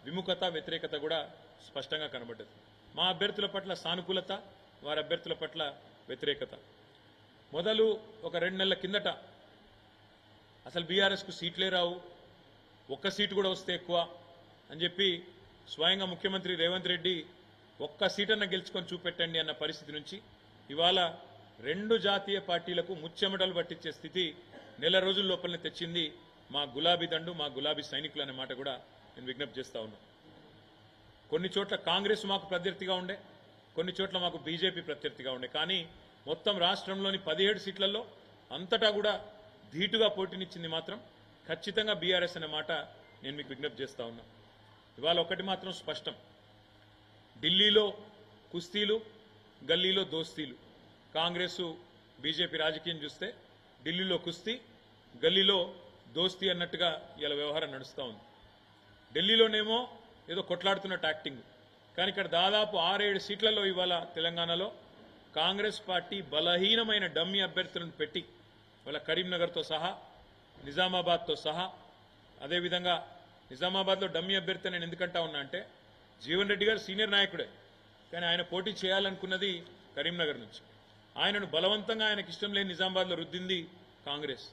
విముఖత వ్యతిరేకత కూడా స్పష్టంగా కనబడ్డది. మా అభ్యర్థుల పట్ల సానుకూలత, వారి అభ్యర్థుల పట్ల వ్యతిరేకత. మొదలు ఒక 2 నెలల కిందట అసలు బీఆర్ఎస్కు సీట్లే రావు, ఒక్క సీటు కూడా వస్తే ఎక్కువ అని చెప్పి స్వయంగా ముఖ్యమంత్రి రేవంత్ రెడ్డి ఒక్క సీటన్నా గెలుచుకొని చూపెట్టండి అన్న పరిస్థితి నుంచి ఇవాళ 2 జాతీయ పార్టీలకు ముచ్చెమటలు పట్టించే స్థితి నెల రోజుల లోపలనే తెచ్చింది మా గులాబీ దండు, మా గులాబీ సైనికులు అనే మాట కూడా నేను విజ్ఞప్తి చేస్తా ఉన్నా. కొన్ని చోట్ల కాంగ్రెస్ మాకు ప్రత్యర్థిగా ఉండే, కొన్ని చోట్ల మాకు బీజేపీ ప్రత్యర్థిగా ఉండే. కానీ మొత్తం రాష్ట్రంలోని 17 సీట్లలో అంతటా కూడా ధీటుగా పోటీనిచ్చింది మాత్రం ఖచ్చితంగా బీఆర్ఎస్ అనే మాట నేను మీకు విజ్ఞప్తి చేస్తా ఉన్నా. ఇవాళ ఒకటి మాత్రం స్పష్టం, ఢిల్లీలో కుస్తీలు, గల్లీలో దోస్తీలు. కాంగ్రెస్ బీజేపీ రాజకీయం చూస్తే ఢిల్లీలో కుస్తీ, గల్లీలో దోస్తీ అన్నట్టుగా ఇలా వ్యవహారం నడుస్తూ ఉంది. ఢిల్లీలోనేమో ఏదో కొట్లాడుతున్నట్టు యాక్టింగ్, కానీ ఇక్కడ దాదాపు 6-7 సీట్లలో ఇవాళ తెలంగాణలో కాంగ్రెస్ పార్టీ బలహీనమైన డమ్మీ అభ్యర్థులను పెట్టి ఇవాళ కరీంనగర్తో సహా, నిజామాబాద్తో సహా, అదేవిధంగా నిజామాబాద్లో డమ్మీ అభ్యర్థి నేను ఎందుకంటా ఉన్నా అంటే జీవన్ రెడ్డి గారు సీనియర్ నాయకుడే, కానీ ఆయన పోటీ చేయాలనుకున్నది కరీంనగర్ నుంచి. ఆయనను బలవంతంగా ఆయనకి ఇష్టం లేని నిజామాబాద్లో రుద్దింది కాంగ్రెస్.